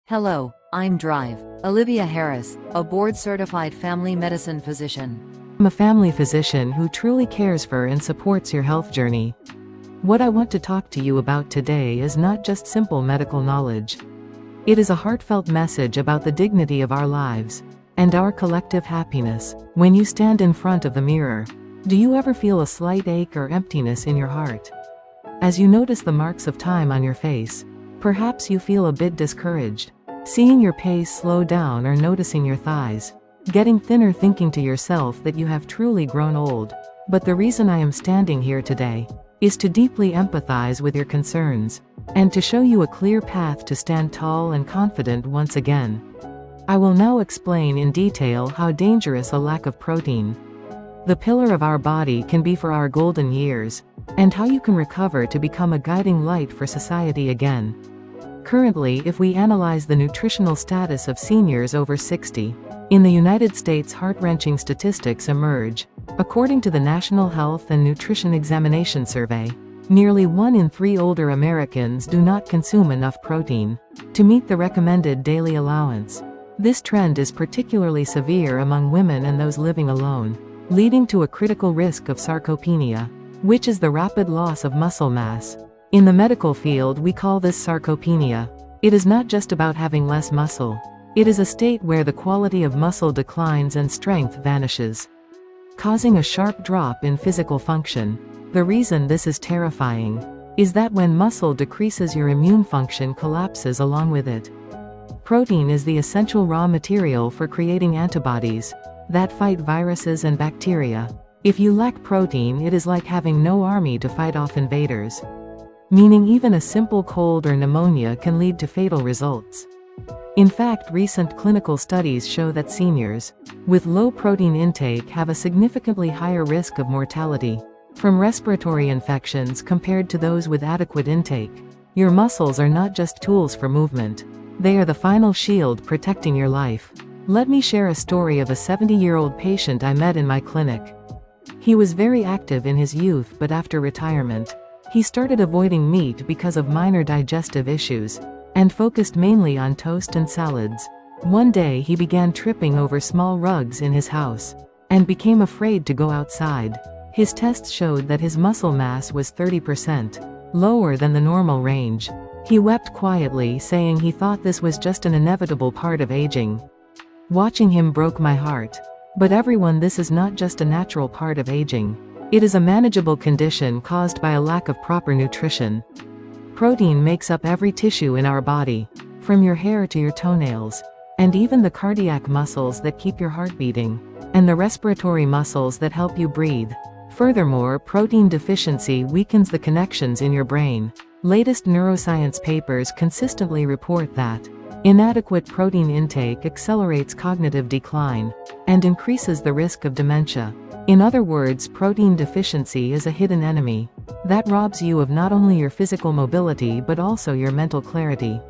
Hello, I'm Drive, Olivia Harris, a board-certified family medicine physician. I'm a family physician who truly cares for and supports your health journey. What I want to talk to you about today is not just simple medical knowledge. It is a heartfelt message about the dignity of our lives and our collective happiness. When you stand in front of the mirror, do you ever feel a slight ache or emptiness in your heart? As you notice the marks of time on your face, perhaps you feel a bit discouraged, seeing your pace slow down or noticing your thighs getting thinner, thinking to yourself that you have truly grown old. But the reason I am standing here today is to deeply empathize with your concerns and to show you a clear path to stand tall and confident once again. I will now explain in detail how dangerous a lack of protein, the pillar of our body, can be for our golden years, and how you can recover to become a guiding light for society again. Currently, if we analyze the nutritional status of seniors over 60, in the United States, heart-wrenching statistics emerge. According to the National Health and Nutrition Examination Survey, nearly 1 in 3 older Americans do not consume enough protein to meet the recommended daily allowance. This trend is particularly severe among women and those living alone, leading to a critical risk of sarcopenia, which is the rapid loss of muscle mass. In the medical field, we call this sarcopenia. It is not just about having less muscle. It is a state where the quality of muscle declines and strength vanishes, causing a sharp drop in physical function. The reason this is terrifying is that when muscle decreases, your immune function collapses along with it. Protein is the essential raw material for creating antibodies that fight viruses and bacteria. If you lack protein, it is like having no army to fight off invaders, meaning even a simple cold or pneumonia can lead to fatal results. In fact, recent clinical studies show that seniors with low protein intake have a significantly higher risk of mortality from respiratory infections compared to those with adequate intake. Your muscles are not just tools for movement. They are the final shield protecting your life. Let me share a story of a 70-year-old patient I met in my clinic. He was very active in his youth, but after retirement, he started avoiding meat because of minor digestive issues and focused mainly on toast and salads. One day he began tripping over small rugs in his house and became afraid to go outside. His tests showed that his muscle mass was 30% lower than the normal range. He wept quietly, saying he thought this was just an inevitable part of aging. Watching him broke my heart. But everyone, this is not just a natural part of aging. It is a manageable condition caused by a lack of proper nutrition. Protein makes up every tissue in our body, from your hair to your toenails, and even the cardiac muscles that keep your heart beating, and the respiratory muscles that help you breathe. Furthermore, protein deficiency weakens the connections in your brain. Latest neuroscience papers consistently report that inadequate protein intake accelerates cognitive decline and increases the risk of dementia. In other words, protein deficiency is a hidden enemy that robs you of not only your physical mobility but also your mental clarity.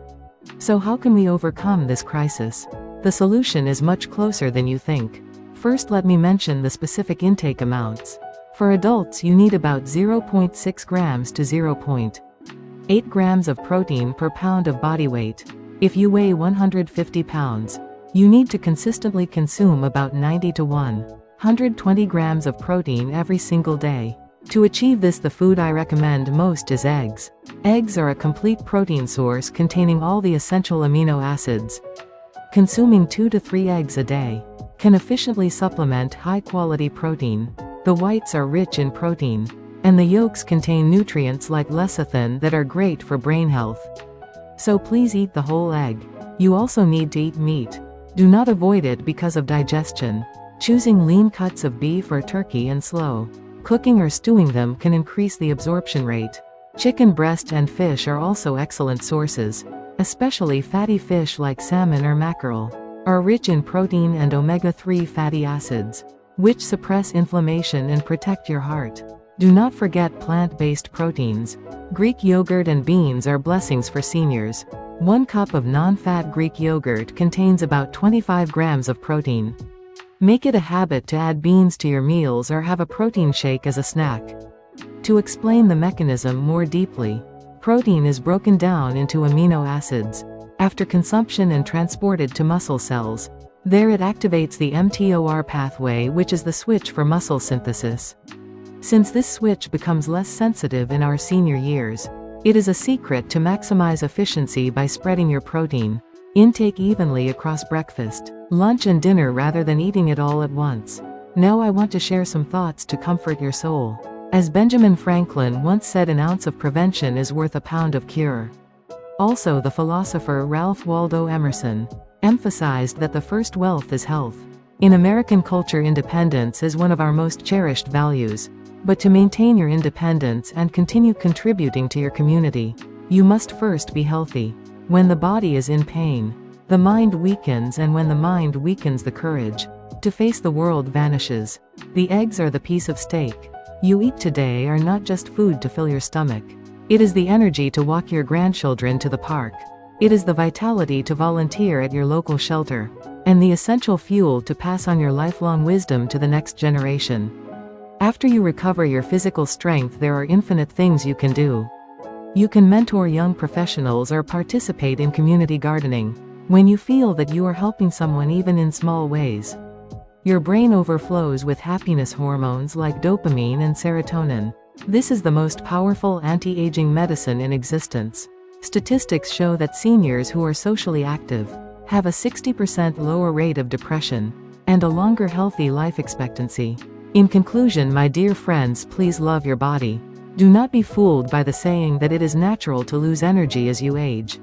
So how can we overcome this crisis? The solution is much closer than you think. First, let me mention the specific intake amounts. For adults, you need about 0.6 grams to 0.8 grams of protein per pound of body weight. If you weigh 150 pounds, you need to consistently consume about 90 to 120 grams of protein every single day. To achieve this, the food I recommend most is eggs. Eggs are a complete protein source containing all the essential amino acids. Consuming 2 to 3 eggs a day can efficiently supplement high-quality protein. The whites are rich in protein, and the yolks contain nutrients like lecithin that are great for brain health. So please eat the whole egg. You also need to eat meat. Do not avoid it because of digestion. Choosing lean cuts of beef or turkey and slow cooking or stewing them can increase the absorption rate. Chicken breast and fish are also excellent sources. Especially fatty fish like salmon or mackerel are rich in protein and omega-3 fatty acids, which suppress inflammation and protect your heart. Do not forget plant-based proteins. Greek yogurt and beans are blessings for seniors. 1 cup of non-fat Greek yogurt contains about 25 grams of protein. Make it a habit to add beans to your meals or have a protein shake as a snack. To explain the mechanism more deeply, protein is broken down into amino acids. after consumption and transported to muscle cells. There it activates the mTOR pathway, which is the switch for muscle synthesis. Since this switch becomes less sensitive in our senior years, it is a secret to maximize efficiency by spreading your protein intake evenly across breakfast, lunch and dinner rather than eating it all at once. Now I want to share some thoughts to comfort your soul. As Benjamin Franklin once said, an ounce of prevention is worth a pound of cure. Also, the philosopher Ralph Waldo Emerson emphasized that the first wealth is health. In American culture, independence is one of our most cherished values. But to maintain your independence and continue contributing to your community, you must first be healthy. When the body is in pain, the mind weakens, and when the mind weakens, the courage to face the world vanishes. The eggs are the piece of steak you eat today are not just food to fill your stomach. It is the energy to walk your grandchildren to the park. It is the vitality to volunteer at your local shelter, and the essential fuel to pass on your lifelong wisdom to the next generation. After you recover your physical strength, there are infinite things you can do. You can mentor young professionals or participate in community gardening. When you feel that you are helping someone even in small ways, your brain overflows with happiness hormones like dopamine and serotonin. This is the most powerful anti-aging medicine in existence. Statistics show that seniors who are socially active have a 60% lower rate of depression and a longer healthy life expectancy. In conclusion, my dear friends, please love your body. Do not be fooled by the saying that it is natural to lose energy as you age.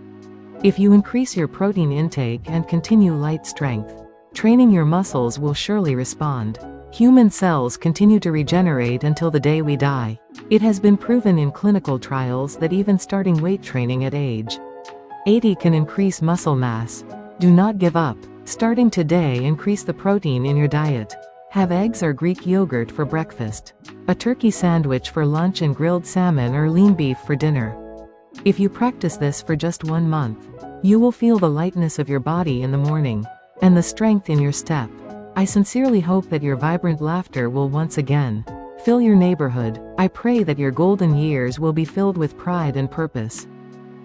If you increase your protein intake and continue light strength training, your muscles will surely respond. Human cells continue to regenerate until the day we die. It has been proven in clinical trials that even starting weight training at age 80 can increase muscle mass. Do not give up. Starting today, increase the protein in your diet. Have eggs or Greek yogurt for breakfast, a turkey sandwich for lunch, and grilled salmon or lean beef for dinner. If you practice this for just 1 month, you will feel the lightness of your body in the morning, and the strength in your step. I sincerely hope that your vibrant laughter will once again fill your neighborhood. I pray that your golden years will be filled with pride and purpose,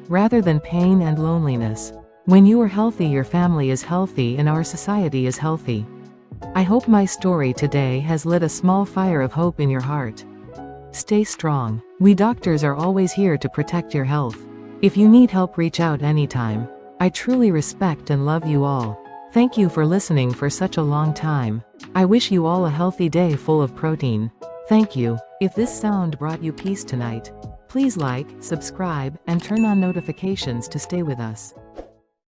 rather than pain and loneliness. When you are healthy, your family is healthy and our society is healthy. I hope my story today has lit a small fire of hope in your heart. Stay strong. We doctors are always here to protect your health. If you need help, reach out anytime. I truly respect and love you all. Thank you for listening for such a long time. I wish you all a healthy day full of protein. Thank you. If this sound brought you peace tonight, please like, subscribe, and turn on notifications to stay with us.